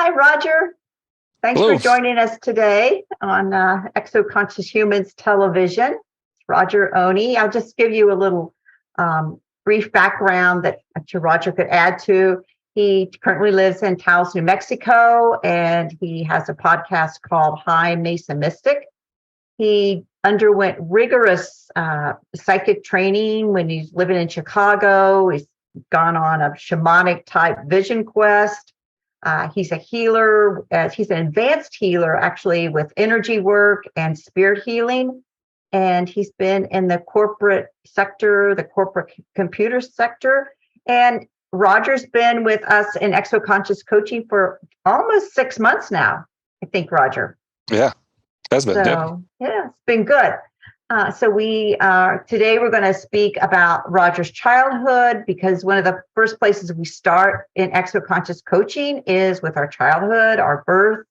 Hi, Roger. Thanks Hello. for joining us today on Exoconscious Humans Television. Roger Oney. I'll just give you a little brief background that I'm sure Roger could add to. He currently lives in Taos, New Mexico, and he has a podcast called High Mesa Mystic. He underwent rigorous psychic training when he's living in Chicago. He's gone on a shamanic type vision quest. He's a healer. He's an advanced healer, actually, with energy work and spirit healing. And he's been in the corporate sector, the corporate computer sector. And Roger's been with us in Exoconscious Coaching for almost 6 months now, I think, Roger. Yeah, has been. So, yeah, it's been good. So today we're going to speak about Roger's childhood, because one of the first places we start in Exoconscious Coaching is with our childhood, our birth,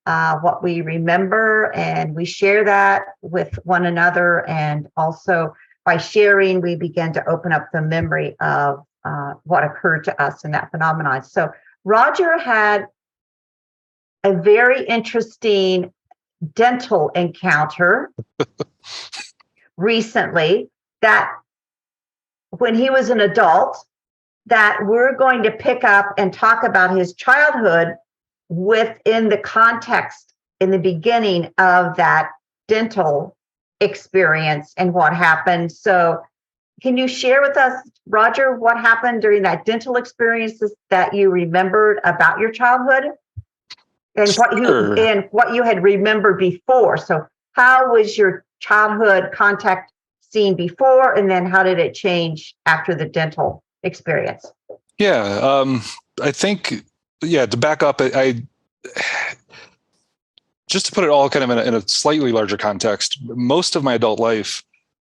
what we remember, and we share that with one another. And also by sharing, we begin to open up the memory of what occurred to us in that phenomenon. So Roger had a very interesting dental encounter recently, that when he was an adult, that we're going to pick up and talk about his childhood within the context in the beginning of that dental experience and what happened. So can you share with us, Roger, what happened during that dental experience that you remembered about your childhood? And what you had remembered before. So how was your childhood contact seen before, and then how did it change after the dental experience? Yeah, I think, to back up, I just to put it all kind of in a slightly larger context, most of my adult life,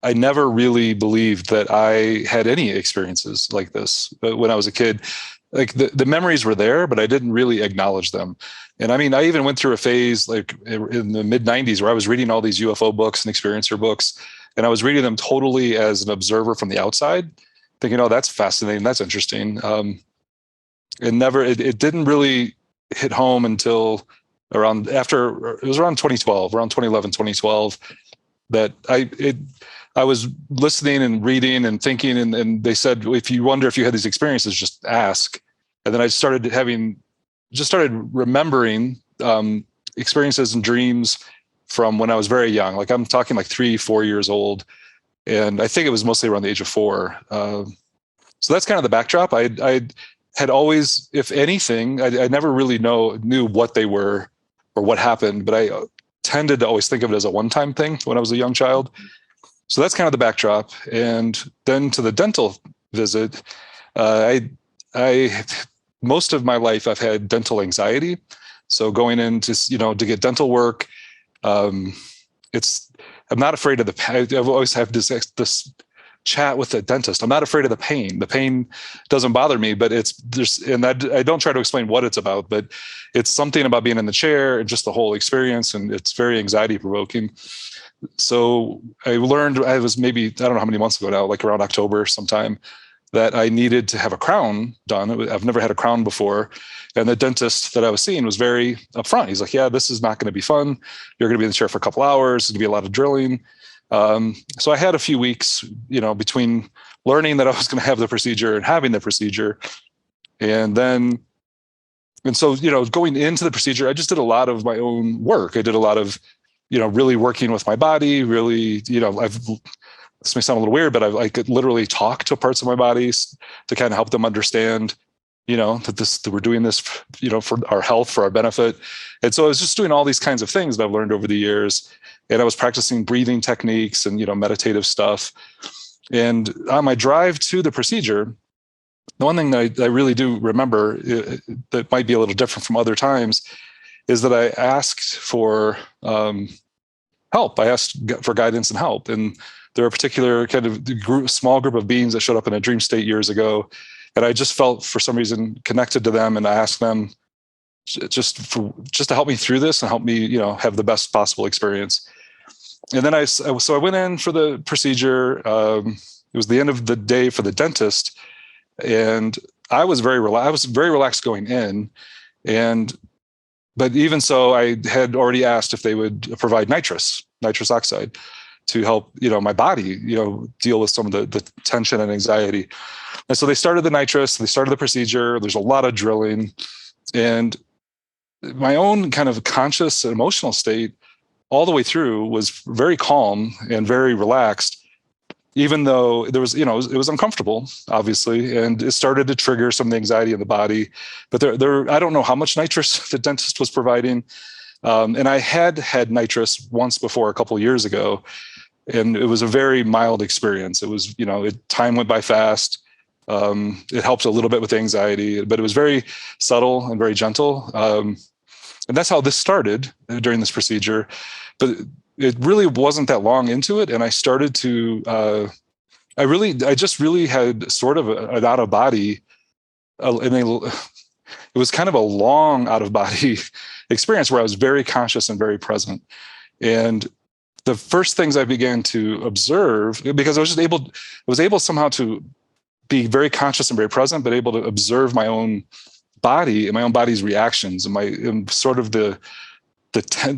I never really believed that I had any experiences like this. But when I was a kid, like the memories were there, but I didn't really acknowledge them. And I mean, I even went through a phase like in the mid 90s where I was reading all these UFO books and experiencer books, and I was reading them totally as an observer from the outside, thinking, oh, that's fascinating. That's interesting. It didn't really hit home until it was around 2012, around 2011, 2012, that I was listening and reading and thinking, and they said, if you wonder if you had these experiences, just ask. And then I started remembering experiences and dreams from when I was very young. Like I'm talking like 3-4 years old. And I think it was mostly around the age of 4. So that's kind of the backdrop. I had always, if anything, I never really knew what they were or what happened, but I tended to always think of it as a one-time thing when I was a young child. So that's kind of the backdrop. And then to the dental visit, I most of my life I've had dental anxiety. So going in to get dental work, I'm not afraid of the pain. I've always had this chat with the dentist. I'm not afraid of the pain. The pain doesn't bother me, but I don't try to explain what it's about, but it's something about being in the chair and just the whole experience, and it's very anxiety provoking. So I learned, I was maybe, I don't know how many months ago now, like around October sometime, that I needed to have a crown done. I've never had a crown before. And the dentist that I was seeing was very upfront. He's like, yeah, this is not going to be fun. You're going to be in the chair for a couple hours. It's going to be a lot of drilling. So I had a few weeks, between learning that I was going to have the procedure and having the procedure. And so, going into the procedure, I just did a lot of my own work. I did a lot of, really working with my body, really, this may sound a little weird, but I could literally talk to parts of my body to kind of help them understand, that we're doing this, for our health, for our benefit. And so I was just doing all these kinds of things that I've learned over the years. And I was practicing breathing techniques and, meditative stuff. And on my drive to the procedure, the one thing that I really do remember that might be a little different from other times is that I asked for help. I asked for guidance and help. And there are a particular kind of small group of beings that showed up in a dream state years ago. And I just felt for some reason connected to them. And I asked them just to help me through this and help me, have the best possible experience. And then I went in for the procedure. It was the end of the day for the dentist. And I was very relaxed going in. And but even so, I had already asked if they would provide nitrous oxide, to help, my body, deal with some of the tension and anxiety. And so they started the nitrous, they started the procedure. There's a lot of drilling, and my own kind of conscious and emotional state all the way through was very calm and very relaxed, even though there was, it was uncomfortable, obviously, and it started to trigger some of the anxiety in the body. But I don't know how much nitrous the dentist was providing. And I had nitrous once before, a couple of years ago, and it was a very mild experience. It was, time went by fast. It helped a little bit with anxiety, but it was very subtle and very gentle. And that's how this started during this procedure. But it really wasn't that long into it. And I started to, I just really had sort of an out of body, it was kind of a long out of body experience where I was very conscious and very present. And the first things I began to observe, because I was able somehow to be very conscious and very present, but able to observe my own body and my own body's reactions and sort of the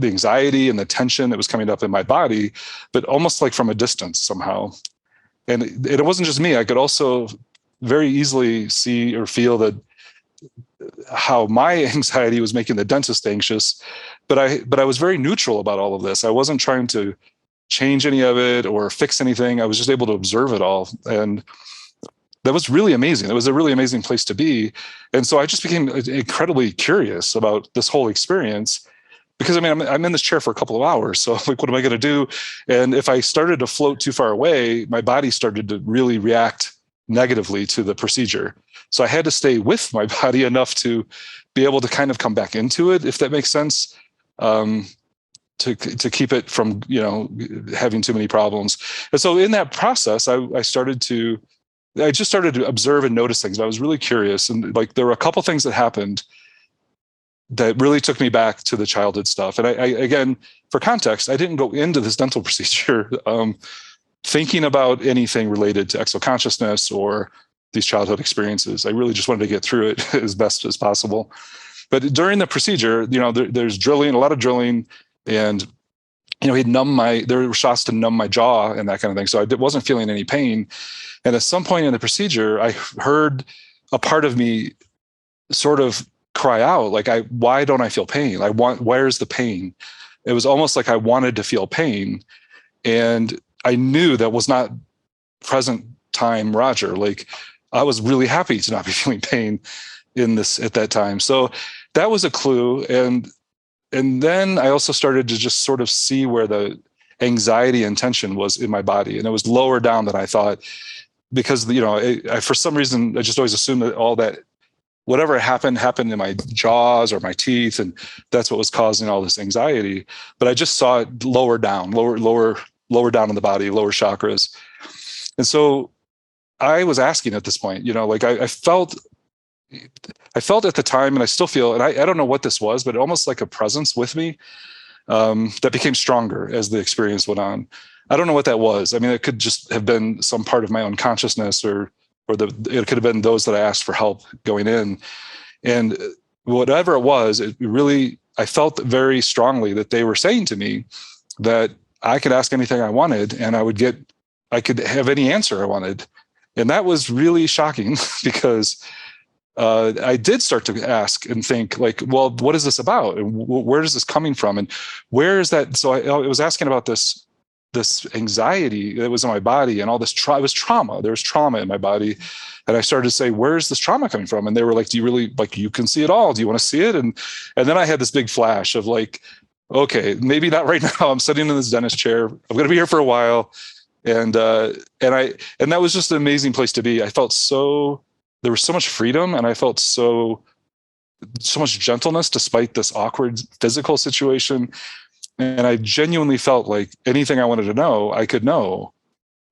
anxiety and the tension that was coming up in my body, but almost like from a distance somehow. And it wasn't just me. I could also very easily see or feel that how my anxiety was making the dentist anxious, but I was very neutral about all of this. I wasn't trying to change any of it or fix anything. I was just able to observe it all. And that was really amazing. It was a really amazing place to be. And so I just became incredibly curious about this whole experience, because I'm in this chair for a couple of hours. So like, what am I going to do? And if I started to float too far away, my body started to really react negatively to the procedure. So I had to stay with my body enough to be able to kind of come back into it, if that makes sense, to keep it from, having too many problems. And so in that process, I just started to observe and notice things. I was really curious. And like, there were a couple things that happened that really took me back to the childhood stuff. And I again, for context, I didn't go into this dental procedure thinking about anything related to exoconsciousness or these childhood experiences. I really just wanted to get through it as best as possible. But during the procedure, there's drilling, a lot of drilling, and there were shots to numb my jaw and that kind of thing. So I wasn't feeling any pain. And at some point in the procedure, I heard a part of me sort of cry out, like, why don't I feel pain? Where's the pain? It was almost like I wanted to feel pain. And I knew that was not present time Roger. Like, I was really happy to not be feeling pain at that time. So that was a clue. And then I also started to just sort of see where the anxiety and tension was in my body. And it was lower down than I thought, because, I for some reason, I just always assumed that all that, whatever happened in my jaws or my teeth. And that's what was causing all this anxiety. But I just saw it lower down in the body, lower chakras. And so I was asking at this point, like I felt at the time, and I still feel, and I don't know what this was, but almost like a presence with me that became stronger as the experience went on. I don't know what that was. I mean, it could just have been some part of my own consciousness, or it could have been those that I asked for help going in. And whatever it was, I felt very strongly that they were saying to me that I could ask anything I wanted, and I could have any answer I wanted. And that was really shocking, because I did start to ask and think, like, well, what is this about? And where is this coming from? And where is that? So I was asking about this anxiety that was in my body, and all this it was trauma. There was trauma in my body. And I started to say, where is this trauma coming from? And they were like, do you really, like, you can see it all? Do you want to see it? And then I had this big flash of like, okay, maybe not right now. I'm sitting in this dentist chair. I'm going to be here for a while. And that was just an amazing place to be. I felt there was so much freedom, and I felt so much gentleness despite this awkward physical situation. And I genuinely felt like anything I wanted to know, I could know.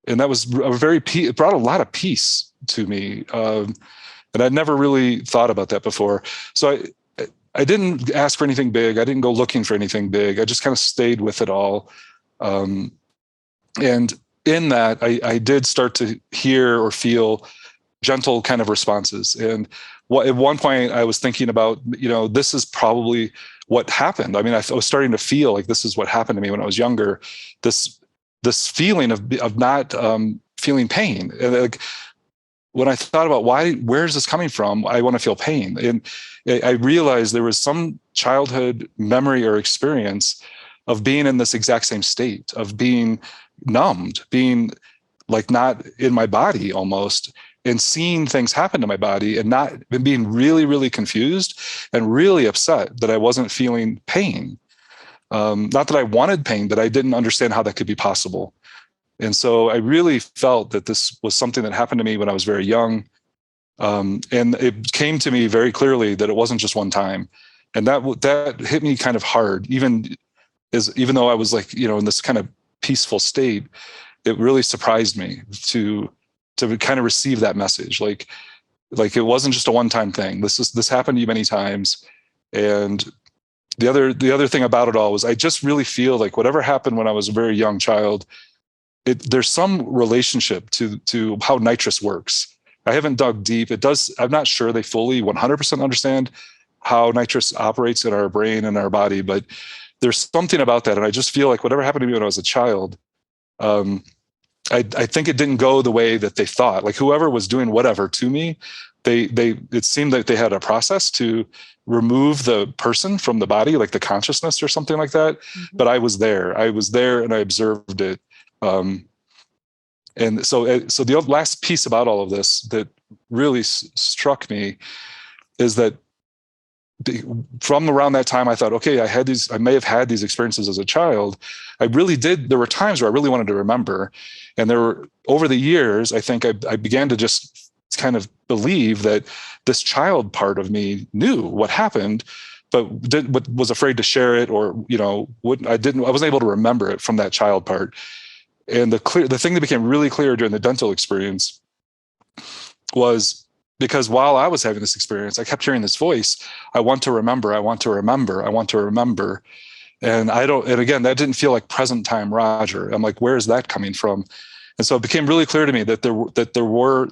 And that was it brought a lot of peace to me. And I'd never really thought about that before. So I didn't ask for anything big. I didn't go looking for anything big. I just kind of stayed with it all. And in that, I did start to hear or feel gentle kind of responses. And at one point I was thinking about, this is probably what happened. I mean, I was starting to feel like this is what happened to me when I was younger. This feeling of not feeling pain. And like when I thought about where is this coming from? I want to feel pain. And I realized there was some childhood memory or experience of being in this exact same state, of being numbed, being like not in my body almost, and seeing things happen to my body and being really, really confused and really upset that I wasn't feeling pain. Not that I wanted pain, but I didn't understand how that could be possible. And so I really felt that this was something that happened to me when I was very young. And it came to me very clearly that it wasn't just one time. And that hit me kind of hard, even though I was like, in this kind of peaceful state. It really surprised me to kind of receive that message. Like it wasn't just a one-time thing. This happened to you many times. And the other thing about it all was I just really feel like whatever happened when I was a very young child, there's some relationship to how nitrous works. I haven't dug deep. I'm not sure they fully 100% understand how nitrous operates in our brain and our body, but there's something about that. And I just feel like whatever happened to me when I was a child, I think it didn't go the way that they thought. Like whoever was doing whatever to me, it seemed like they had a process to remove the person from the body, like the consciousness or something like that. Mm-hmm. But I was there and I observed it. And so the last piece about all of this that really struck me is that from around that time, I thought, okay, I may have had these experiences as a child. There were times where I really wanted to remember. And over the years, I think I began to just kind of believe that this child part of me knew what happened, but was afraid to share it, or, I wasn't able to remember it from that child part. And the thing that became really clear during the dental experience was because while I was having this experience, I kept hearing this voice, I want to remember, I want to remember, I want to remember. And again, that didn't feel like present time Roger. I'm like, where is that coming from? And so it became really clear to me that there were,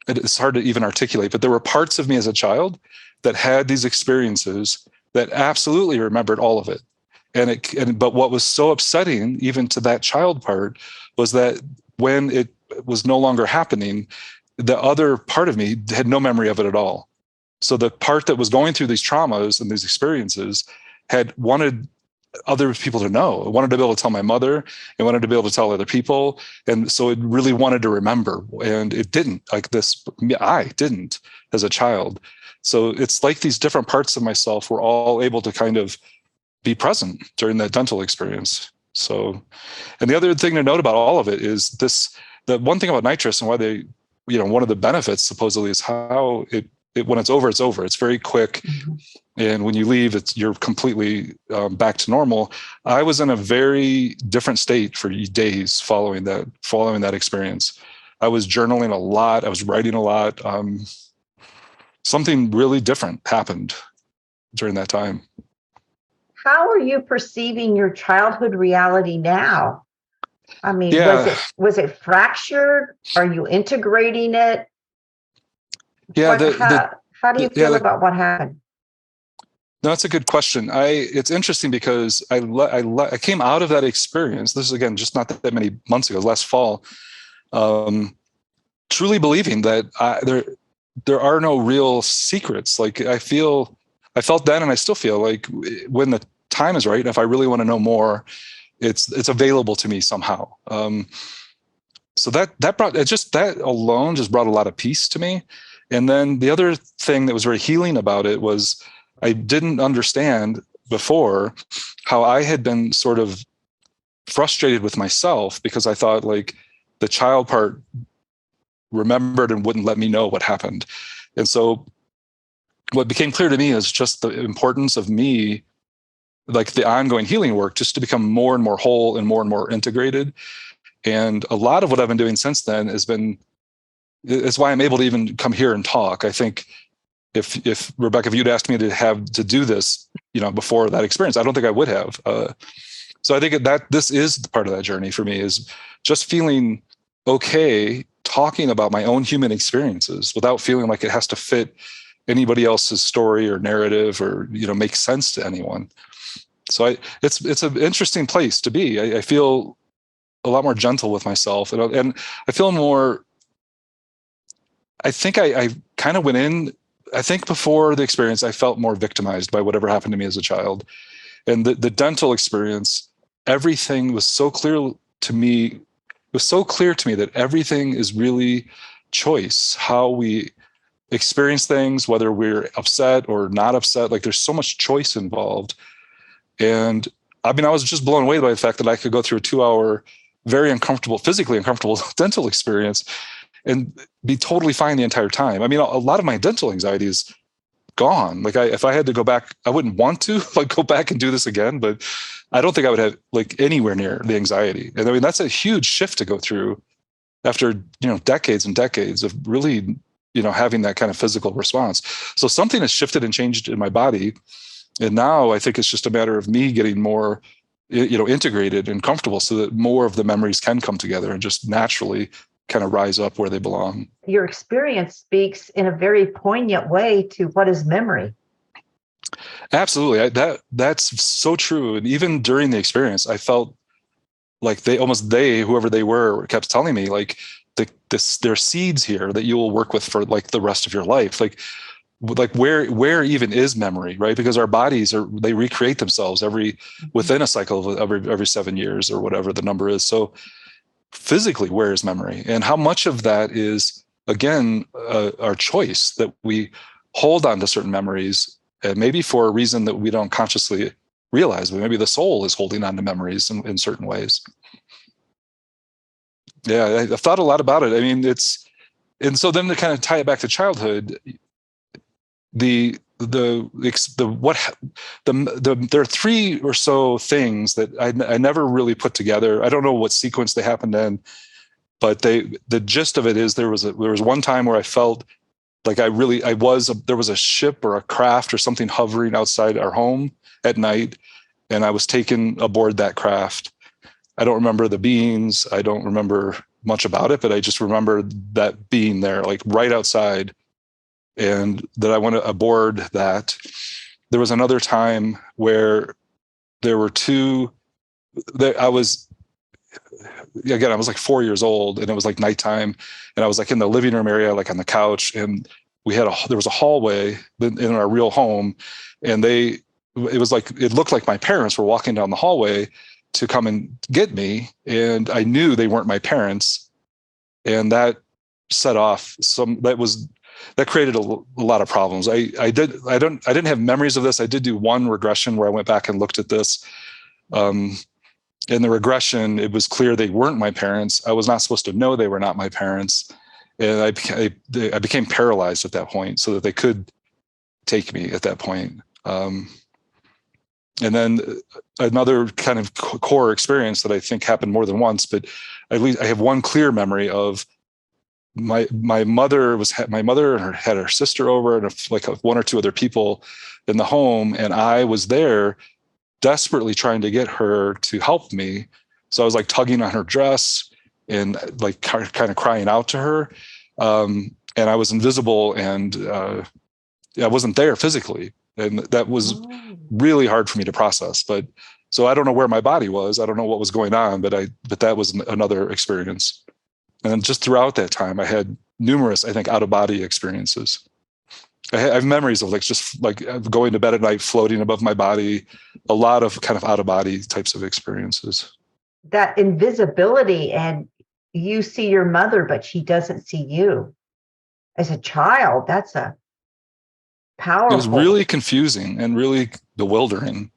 it's hard to even articulate, but there were parts of me as a child that had these experiences that absolutely remembered all of it. But what was so upsetting even to that child part was that when it was no longer happening, the other part of me had no memory of it at all. So the part that was going through these traumas and these experiences had wanted other people to know. It wanted to be able to tell my mother. It wanted to be able to tell other people. And so it really wanted to remember. And it didn't. I didn't as a child. So it's like these different parts of myself were all able to kind of be present during that dental experience. So, and the other thing to note about all of it is the one thing about nitrous and why they, one of the benefits supposedly is how it when it's over, it's over. It's very quick. Mm-hmm. And when you leave, you're completely back to normal. I was in a very different state for days following that experience. I was journaling a lot. I was writing a lot. Something really different happened during that time. How are you perceiving your childhood reality now? I mean, was it fractured? Are you integrating it? Yeah. How do you feel about what happened? No, that's a good question. It's interesting because I came out of that experience. This is, again, just not that many months ago, last fall, truly believing that there are no real secrets. Like I felt then, and I still feel like when the time is right, and if I really want to know more, it's available to me somehow. So that alone just brought a lot of peace to me. And then the other thing that was very healing about it was I didn't understand before how I had been sort of frustrated with myself because I thought like the child part remembered and wouldn't let me know what happened. And so what became clear to me is just the importance of me, like the ongoing healing work, just to become more and more whole and more integrated. And a lot of what I've been doing since then it's why I'm able to even come here and talk. I think if Rebecca, if you'd asked me to do this, before that experience, I don't think I would have. So I think that this is part of that journey for me, is just feeling okay talking about my own human experiences without feeling like it has to fit anybody else's story or narrative or, make sense to anyone. So it's an interesting place to be. I feel a lot more gentle with myself, and I feel more, I think I kind of went in, I think before the experience, I felt more victimized by whatever happened to me as a child. And the dental experience, everything was so clear to me. It was so clear to me that everything is really choice, how we experience things, whether we're upset or not upset. Like there's so much choice involved. And I mean, I was just blown away by the fact that I could go through a 2-hour, very uncomfortable, physically uncomfortable dental experience and be totally fine the entire time. I mean, a lot of my dental anxiety is gone. Like if I had to go back, I wouldn't want to go back and do this again, but I don't think I would have anywhere near the anxiety. And I mean, that's a huge shift to go through after, decades and decades of really, having that kind of physical response. So something has shifted and changed in my body. And now I think it's just a matter of me getting more, integrated and comfortable so that more of the memories can come together and just naturally kind of rise up where they belong. Your experience speaks in a very poignant way to what is memory. Absolutely. That's so true. And even during the experience, I felt like whoever they were, kept telling me there are seeds here that you will work with for the rest of your life. Like where even is memory, right? Because our bodies they recreate themselves within a cycle of every 7 years or whatever the number is. So physically, where is memory, and how much of that is, again, our choice that we hold on to certain memories, and maybe for a reason that we don't consciously realize, but maybe the soul is holding on to memories in certain ways. Yeah, I've thought a lot about it. I mean, and so then to kind of tie it back to childhood, there are 3 or so things that I never really put together. I don't know what sequence they happened in, but the gist of it is there was one time where I felt like there was a ship or a craft or something hovering outside our home at night, and I was taken aboard that craft. I don't remember the beings. I don't remember much about it, but I just remember that being there, like right outside, and that I went aboard that. There was another time where there were 2 that I was like 4 years old, and it was like nighttime, and I was like in the living room area, like on the couch, and there was a hallway in our real home, and it looked like my parents were walking down the hallway to come and get me, and I knew they weren't my parents, and that set off that created a lot of problems. I didn't have memories of this. I did do one regression where I went back and looked at this. In the regression, it was clear they weren't my parents. I was not supposed to know they were not my parents. And I became paralyzed at that point so that they could take me at that point. And then another kind of core experience that I think happened more than once, but at least I have one clear memory of my mother had her sister over and one or two other people in the home, and I was there desperately trying to get her to help me. So I was like tugging on her dress and like kind of crying out to her, and I was invisible, and I wasn't there physically, and that was really hard for me to process. But so I don't know where my body was. I don't know what was going on, but that was another experience. And then just throughout that time, I had numerous, I think, out-of-body experiences. I have memories of just going to bed at night, floating above my body, a lot of kind of out-of-body types of experiences. That invisibility, and you see your mother, but she doesn't see you. As a child, that's a powerful. It was really confusing and really bewildering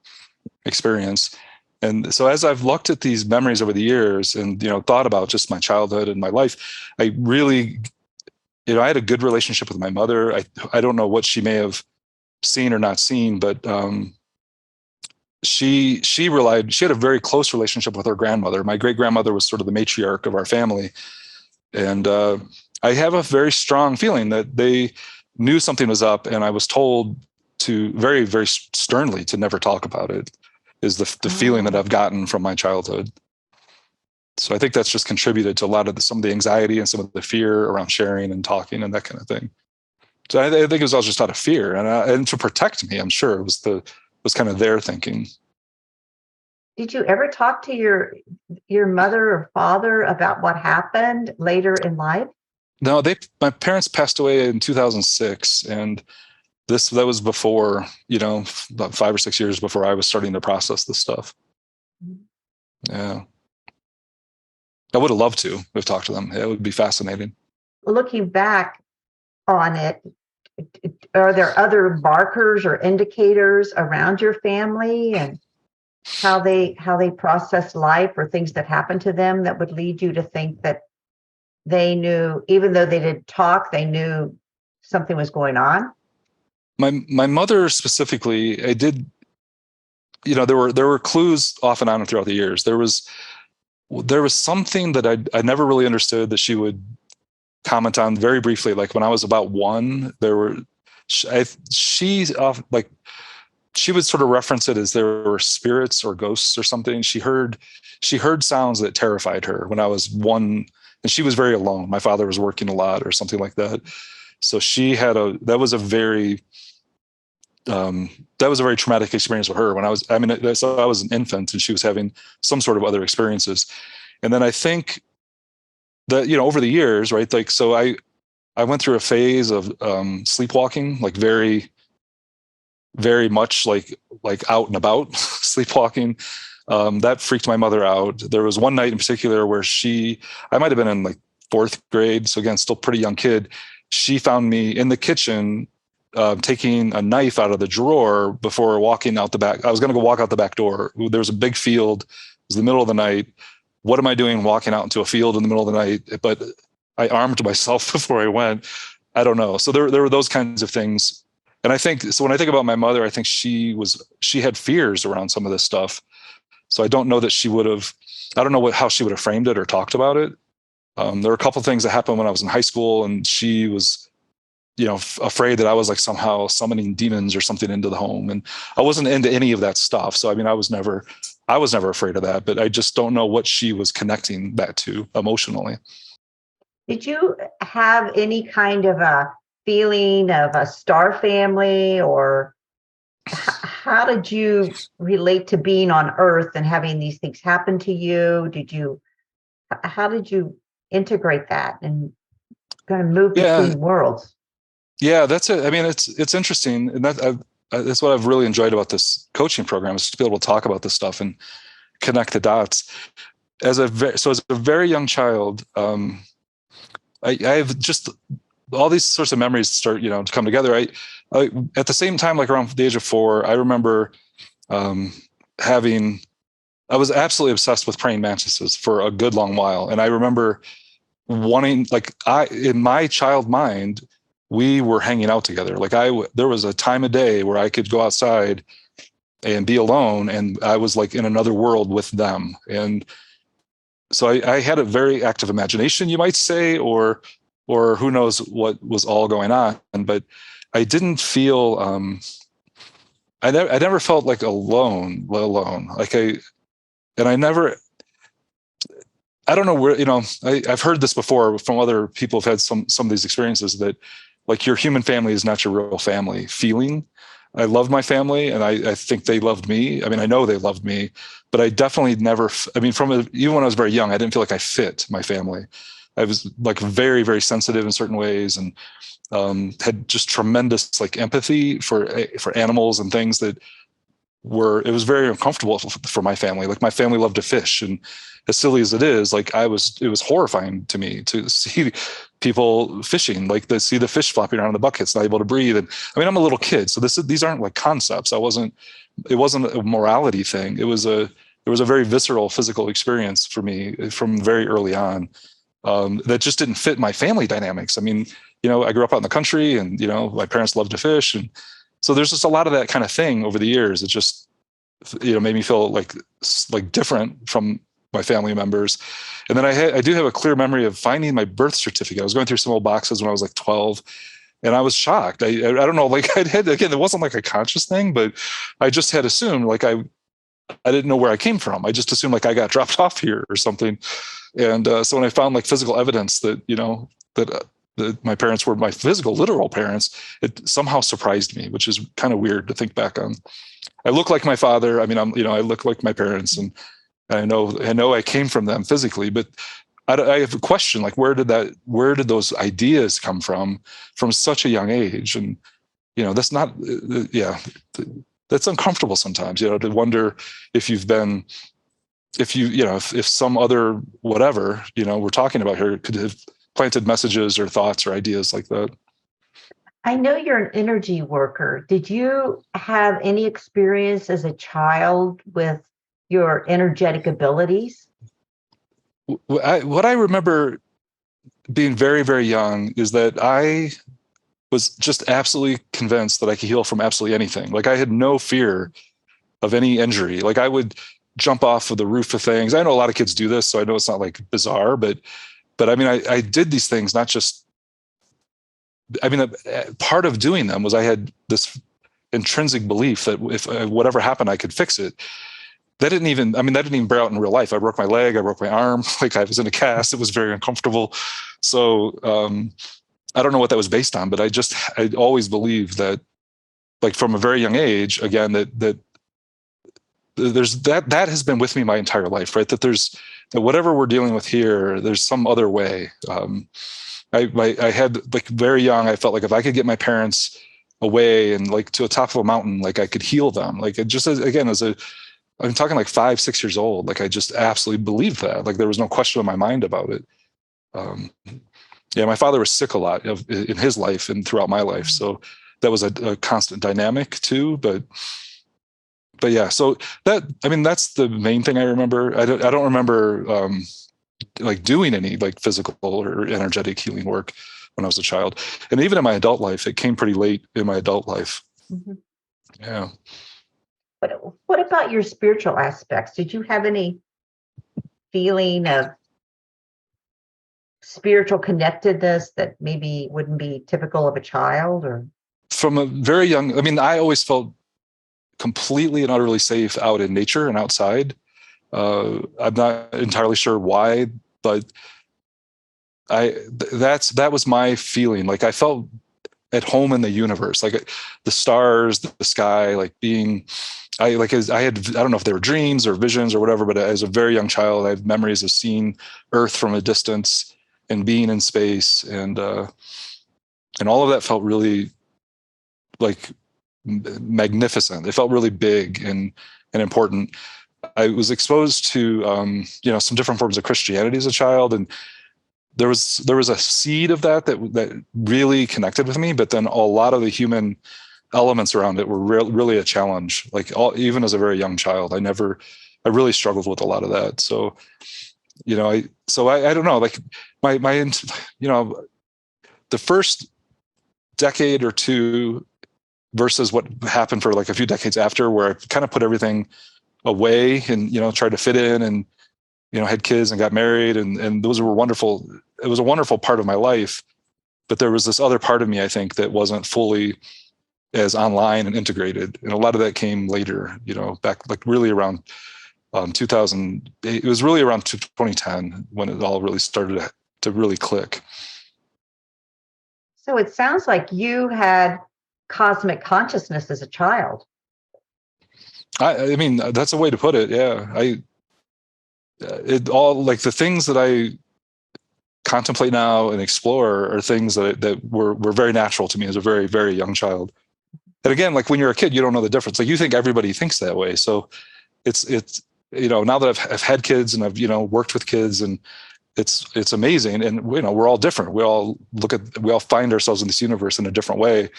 experience. And so as I've looked at these memories over the years and, thought about just my childhood and my life, I really, I had a good relationship with my mother. I don't know what she may have seen or not seen, but she had a very close relationship with her grandmother. My great grandmother was sort of the matriarch of our family. And I have a very strong feeling that they knew something was up, and I was told to very, very sternly to never talk about it, is the feeling that I've gotten from my childhood. So I think that's just contributed to a lot of some of the anxiety and some of the fear around sharing and talking and that kind of thing. So I think it was all just out of fear and to protect me. I'm sure it was kind of their thinking. Did you ever talk to your mother or father about what happened later in life? No, my parents passed away in 2006, and that was before, about 5 or 6 years before I was starting to process this stuff. Yeah. I would have loved to have talked to them. It would be fascinating. Looking back on it, are there other markers or indicators around your family and how they process life or things that happened to them that would lead you to think that they knew, even though they didn't talk, they knew something was going on? My mother specifically, I did, there were clues off and on throughout the years. There was something that I never really understood that she would comment on very briefly. Like when I was about one, she would sort of reference it as there were spirits or ghosts or something. She heard sounds that terrified her when I was one, and she was very alone. My father was working a lot or something like that. So that was a very traumatic experience with her when I was an infant and she was having some sort of other experiences. And then I think that, over the years, right? Like, so I went through a phase of sleepwalking, like very, very much like out and about sleepwalking. That freaked my mother out. There was one night in particular where I might've been in like 4th grade. So again, still pretty young kid. She found me in the kitchen, taking a knife out of the drawer before walking out the back. I was going to go walk out the back door. There was a big field. It was the middle of the night. What am I doing walking out into a field in the middle of the night? But I armed myself before I went. I don't know. So there were those kinds of things. And I think, so when I think about my mother, I think she had fears around some of this stuff. So I don't know that I don't know how she would have framed it or talked about it. There were a couple of things that happened when I was in high school, and she was, afraid that I was like somehow summoning demons or something into the home. And I wasn't into any of that stuff. So, I mean, I was never afraid of that, but I just don't know what she was connecting that to emotionally. Did you have any kind of a feeling of a star family, or how did you relate to being on Earth and having these things happen to you? How did you integrate that and kind of move between worlds? Yeah, that's it. I mean, it's interesting, and that's what I've really enjoyed about this coaching program, is to be able to talk about this stuff and connect the dots. As a very young child, I've just all these sorts of memories start, to come together. I at the same time, like around the age of 4, I remember I was absolutely obsessed with praying mantises for a good long while, and I remember wanting, in my child mind, we were hanging out together. Like there was a time of day where I could go outside and be alone, and I was like in another world with them. And so I had a very active imagination, you might say, or who knows what was all going on. But I didn't feel, I never felt like alone. Like I don't know where, I've heard this before from other people who've had some of these experiences, that like your human family is not your real family feeling. I love my family, and I think they loved me. I mean, I know they loved me, but I definitely never, even when I was very young, I didn't feel like I fit my family. I was like very, very sensitive in certain ways, and had just tremendous like empathy for animals and things that it was very uncomfortable for my family. Like my family loved to fish, and as silly as it is, like it was horrifying to me to see people fishing, like to see the fish flopping around in the buckets, not able to breathe. And I mean, I'm a little kid, so these aren't like concepts. It wasn't a morality thing. There was a very visceral physical experience for me from very early on, that just didn't fit my family dynamics. I mean, I grew up out in the country, and, my parents loved to fish. And so there's just a lot of that kind of thing over the years. It just, made me feel like different from my family members. And then I do have a clear memory of finding my birth certificate. I was going through some old boxes when I was like 12, and I was shocked. I don't know, like again, it wasn't like a conscious thing, but I just had assumed, like I didn't know where I came from. I just assumed like I got dropped off here or something. And so when I found like physical evidence that, that my parents were my physical, literal parents, it somehow surprised me, which is kind of weird to think back on. I look like my father. I mean, I look like my parents, and I know I came from them physically, but I have a question, like, where did those ideas come from such a young age? And, that's not, yeah, that's uncomfortable sometimes, to wonder if if some other whatever, we're talking about here could have planted messages or thoughts or ideas like that. I know you're an energy worker. Did you have any experience as a child with your energetic abilities? What I remember being very, very young is that I was just absolutely convinced that I could heal from absolutely anything. Like, I had no fear of any injury. Like, I would jump off of the roof of things. I know a lot of kids do this, so I know it's not like bizarre, but I mean, I did these things, not just, I mean, part of doing them was I had this intrinsic belief that if whatever happened, I could fix it. That didn't even bear out in real life. I broke my leg, I broke my arm, like I was in a cast. It was very uncomfortable. So I don't know what that was based on, but I always believed that, like, from a very young age, again, that there's that has been with me my entire life, right? That whatever we're dealing with here, there's some other way. I had, like, very young, I felt like if I could get my parents away and, like, to a top of a mountain, like, I could heal them. Like, it just, again, I'm talking like 5, 6 years old. Like, I just absolutely believed that. Like, there was no question in my mind about it. Yeah, my father was sick a lot in his life and throughout my life. So that was a constant dynamic too. But yeah, so that's the main thing I remember. I don't remember like doing any, like, physical or energetic healing work when I was a child. And even in my adult life, it came pretty late in my adult life. Mm-hmm. Yeah. But what about your spiritual aspects? Did you have any feeling of spiritual connectedness that maybe wouldn't be typical of a child? Or From a very young, I mean, I always felt completely and utterly safe out in nature and outside. I'm not entirely sure why, but that was my feeling. Like, I felt at home in the universe, like the stars, the sky, like I don't know if they were dreams or visions or whatever, but as a very young child, I have memories of seeing Earth from a distance and being in space, and all of that felt really, like, magnificent. It felt really big and important. I was exposed to some different forms of Christianity as a child, and there was a seed of that really connected with me. But then a lot of the human elements around it were really a challenge. Like, even as a very young child, I really struggled with a lot of that. So I don't know. Like, my the first decade or two versus what happened for, like, a few decades after, where I kind of put everything away and tried to fit in, and had kids and got married, and those were wonderful. It was a wonderful part of my life, but there was this other part of me, I think, that wasn't fully as online and integrated, and a lot of that came later, back, like, really around 2008. It was really around 2010 when it all really started to really click. so it sounds like you had cosmic consciousness as a child. I mean, that's a way to put it. Yeah. It all, like, the things that I contemplate now and explore are things that were very natural to me as a very, very young child. And again, like, when you're a kid, you don't know the difference. Like, you think everybody thinks that way. So it's now that I've had kids and I've worked with kids, and it's amazing. And we're all different. We all find ourselves in this universe in a different way.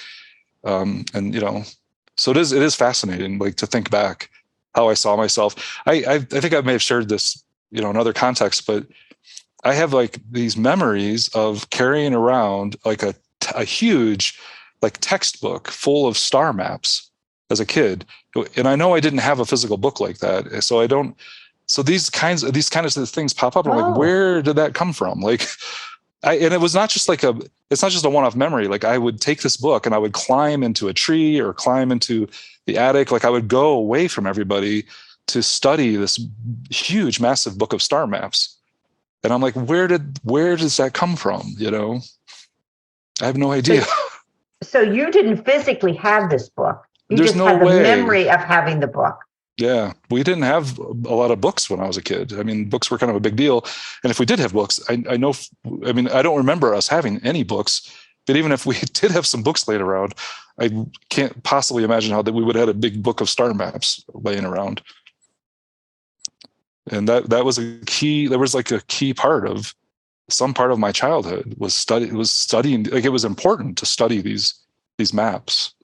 So it is fascinating, like, to think back how I saw myself. I think I may have shared this, in other contexts, but I have, like, these memories of carrying around, like, a huge, like, textbook full of star maps as a kid. And I know I didn't have a physical book like that. So these kinds of things pop up. And I'm like, where did that come from? Like, and it was not just like it's not just a one-off memory. Like, I would take this book and I would climb into a tree or climb into the attic. Like, I would go away from everybody to study this huge, massive book of star maps. And I'm like, where does that come from? I have no So, idea. so you didn't physically have this book. You There's just no had the way. memory of having the book. Yeah, we didn't have a lot of books when I was a kid. I mean, books were kind of a big deal. And if we did have books, I know, I mean, I don't remember us having any books, but even if we did have some books laying around, I can't possibly imagine how that we would have had a big book of star maps laying around. And that was a key, there was like a key part of some part of my childhood was studying, like it was important to study these maps.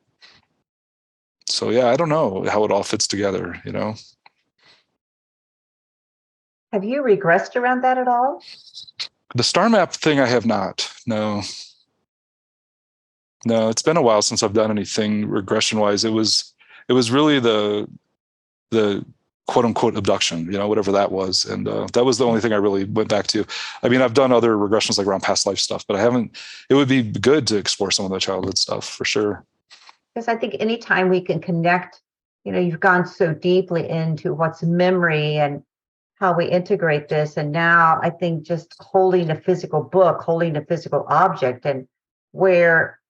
So yeah, I don't know how it all fits together, you know. Have you regressed around that at all? The star map thing, I have not. No, it's been a while since I've done anything regression wise. It was really the quote unquote abduction, you know, whatever that was, and that was the only thing I really went back to. I mean, I've done other regressions like around past life stuff, but I haven't. It would be good to explore some of the childhood stuff for sure. Because I think anytime we can connect, you've gone so deeply into what's memory and how we integrate this. And now I think just holding a physical book, holding a physical object, and where,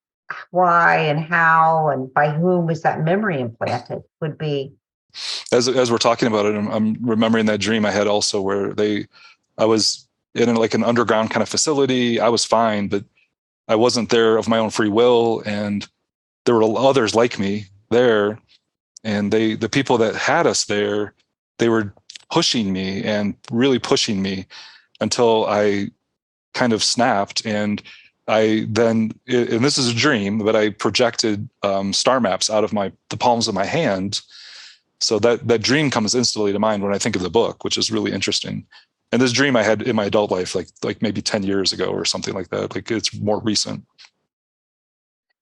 why, and how, and by whom was that memory implanted would be. As we're talking about it, I'm remembering that dream I had also where I was in like an underground kind of facility. I was fine, but I wasn't there of my own free will, and there were others like me there, and the people that had us there, they were pushing me and really pushing me until I kind of snapped. And I then, and this is a dream, but I projected star maps out of the palms of my hand. So that dream comes instantly to mind when I think of the book, which is really interesting. And this dream I had in my adult life, like maybe 10 years ago or something like that. Like it's more recent.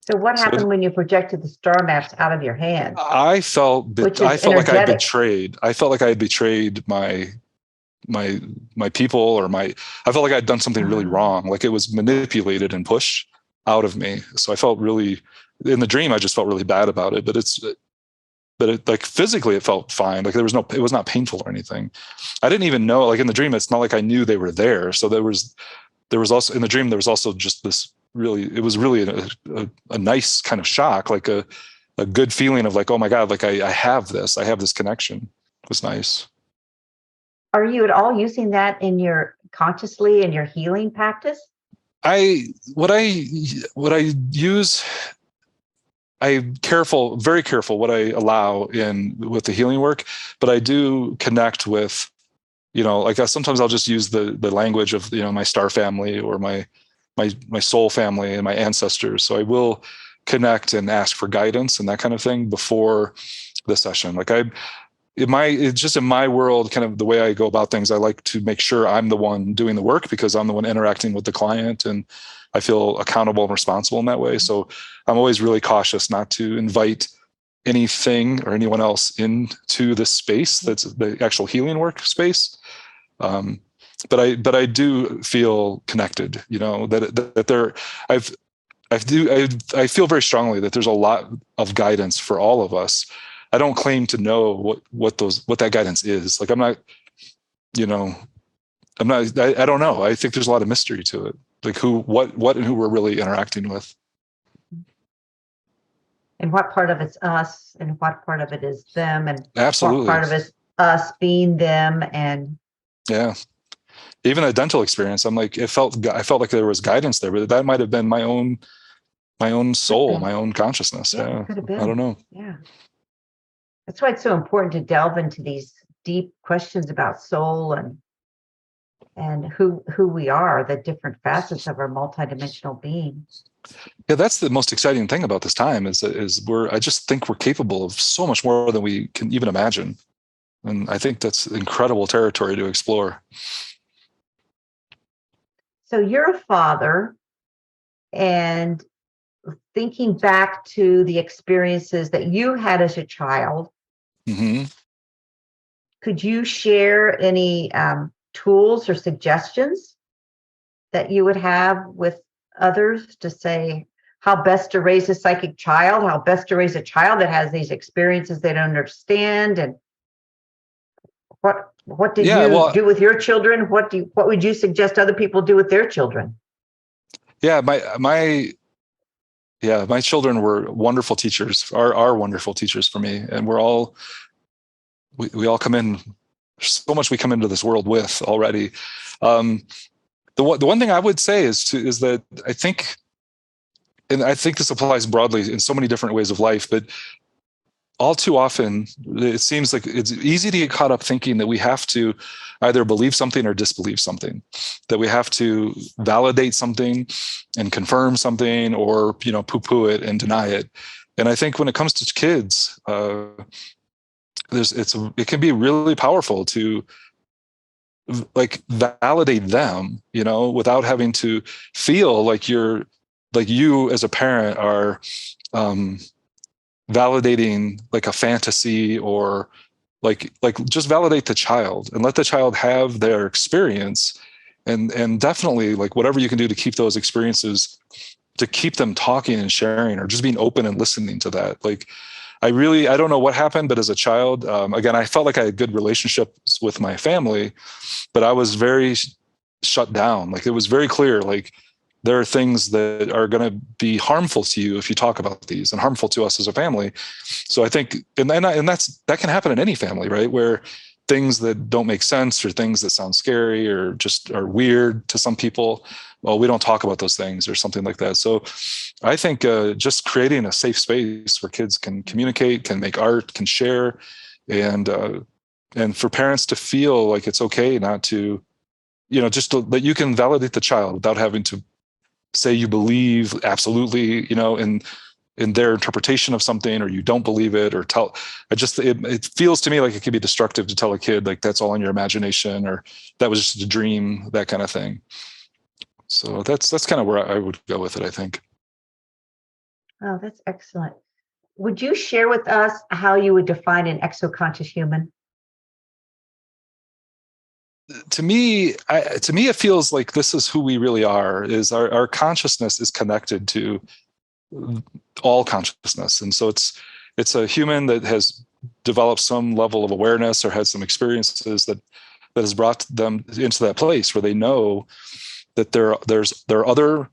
So what happened when you projected the star maps out of your hand? I felt Which I is felt like I had energetic. betrayed. I felt like I had betrayed my people, or I felt like I'd done something really wrong. Like it was manipulated and pushed out of me. So I felt really, in the dream, I just felt really bad about it. But it, like physically, it felt fine. Like it was not painful or anything. I didn't even know. Like in the dream, it's not like I knew they were there. So there was also in the dream, there was also just this really, it was really a nice kind of shock, like a good feeling of like, oh my God, like I have this connection. It was nice. Are you at all using that in your consciously in your healing practice? What I use, I'm careful, very careful what I allow in with the healing work, but I do connect with, like sometimes I'll just use the language of, my star family or my soul family and my ancestors. So I will connect and ask for guidance and that kind of thing before the session. Like it's just in my world, kind of the way I go about things, I like to make sure I'm the one doing the work because I'm the one interacting with the client, and I feel accountable and responsible in that way. So I'm always really cautious not to invite anything or anyone else into the space that's the actual healing work space. But I do feel connected, that there, I feel very strongly that there's a lot of guidance for all of us. I don't claim to know what that guidance is. Like I don't know. I think there's a lot of mystery to it. Like what and who we're really interacting with. And what part of it's us and what part of it is them, and Absolutely. what part of it's us being them. And yeah, even the dental experience, I felt like there was guidance there, but that might have been my own soul, my own consciousness. Yeah. Could have been. I don't know. Yeah. That's why it's so important to delve into these deep questions about soul and who we are, the different facets of our multidimensional being. Yeah, that's the most exciting thing about this time is I just think we're capable of so much more than we can even imagine. And I think that's incredible territory to explore. So you're a father, and thinking back to the experiences that you had as a child, Mm-hmm. could you share any tools or suggestions that you would have with others to say how best to raise a psychic child, how best to raise a child that has these experiences they don't understand, and what did you do with your children? What would you suggest other people do with their children? Yeah, my Yeah, my children were wonderful teachers, are wonderful teachers for me. And we all come in, there's so much we come into this world with already. The one thing I would say is that I think, and I think this applies broadly in so many different ways of life, but all too often, it seems like it's easy to get caught up thinking that we have to either believe something or disbelieve something, that we have to validate something and confirm something, or, poo-poo it and deny it. And I think when it comes to kids, it can be really powerful to validate them, without having to feel like you as a parent are validating like a fantasy, or like just validate the child and let the child have their experience, and definitely like whatever you can do to keep those experiences, to keep them talking and sharing, or just being open and listening to that. Like I don't know what happened, but as a child, again, I felt like I had good relationships with my family, but I was very shut down. Like it was very clear, like there are things that are going to be harmful to you if you talk about these, and harmful to us as a family. So I think, and that can happen in any family, right? Where things that don't make sense, or things that sound scary, or just are weird to some people, well, we don't talk about those things, or something like that. So I think just creating a safe space where kids can communicate, can make art, can share, and for parents to feel like it's okay not to, that you can validate the child without having to say you believe absolutely, in their interpretation of something, or you don't believe it, or it feels to me like it could be destructive to tell a kid like that's all in your imagination, or that was just a dream, that kind of thing. So that's kind of where I would go with it, I think. Oh, that's excellent. Would you share with us how you would define an exoconscious human? To me, it feels like this is who we really are. Is our consciousness is connected to all consciousness, and so it's a human that has developed some level of awareness, or has some experiences that has brought them into that place where they know that there are other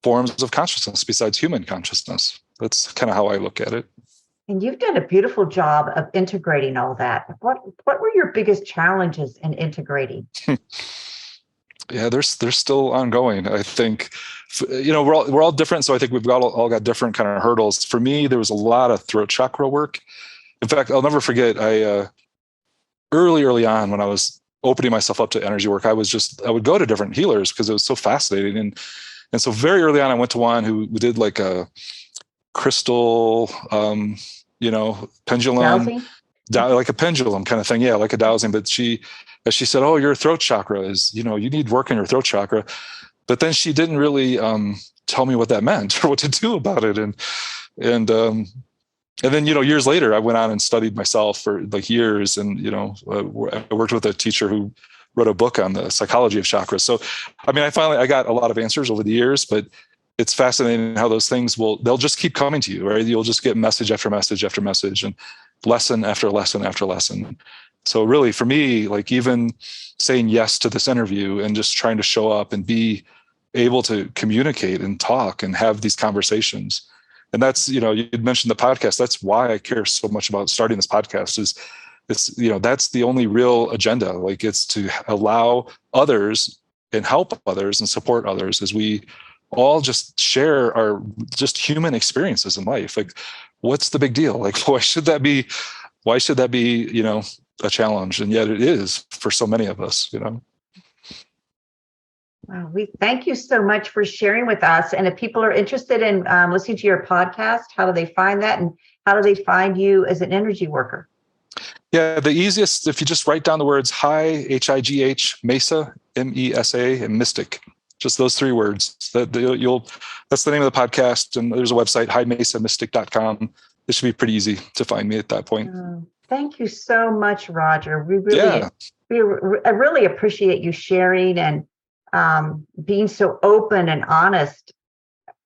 forms of consciousness besides human consciousness. That's kind of how I look at it. And you've done a beautiful job of integrating all that. What were your biggest challenges in integrating? Yeah, they're still ongoing. I think, we're all different. So I think we've all got different kind of hurdles. For me, there was a lot of throat chakra work. In fact, I'll never forget, early on, when I was opening myself up to energy work, I would go to different healers because it was so fascinating. And so very early on, I went to one who did like a crystal, pendulum, like a pendulum kind of thing. Yeah, like a dowsing. But she said, "Oh, your throat chakra is, you need work in your throat chakra." But then she didn't really tell me what that meant or what to do about it. And then, years later, I went on and studied myself for like years. And, I worked with a teacher who wrote a book on the psychology of chakras. So, I mean, I got a lot of answers over the years, but it's fascinating how those things they'll just keep coming to you, right? You'll just get message after message after message, and lesson after lesson after lesson. So really for me, like even saying yes to this interview and just trying to show up and be able to communicate and talk and have these conversations. And that's, you'd mentioned the podcast. That's why I care so much about starting this podcast. That's the only real agenda. Like it's to allow others and help others and support others as we all just share our just human experiences in life. Like, what's the big deal? Like, why should that be, a challenge? And yet it is for so many of us, Wow, we thank you so much for sharing with us. And if people are interested in listening to your podcast, how do they find that? And how do they find you as an energy worker? Yeah, the easiest, if you just write down the words High, H-I-G-H, Mesa, M-E-S-A, and Mystic, just those three words. That's the name of the podcast. And there's a website, highmesamystic.com. It should be pretty easy to find me at that point. Thank you so much, Roger. I really appreciate you sharing and being so open and honest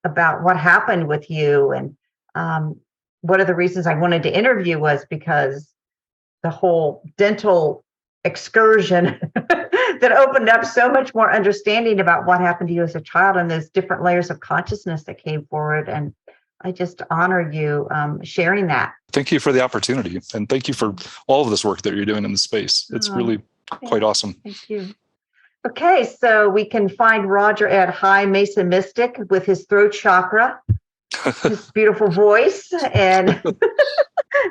about what happened with you. And one of the reasons I wanted to interview was because the whole dental excursion that opened up so much more understanding about what happened to you as a child and those different layers of consciousness that came forward. And I just honor you sharing that. Thank you for the opportunity. And thank you for all of this work that you're doing in the space. It's really quite awesome. Thank you. Okay, so we can find Roger at High Mesa Mystic with his throat chakra, his beautiful voice. And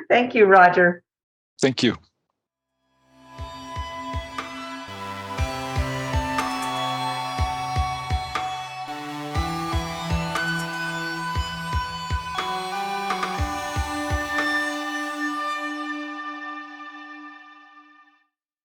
thank you, Roger. Thank you.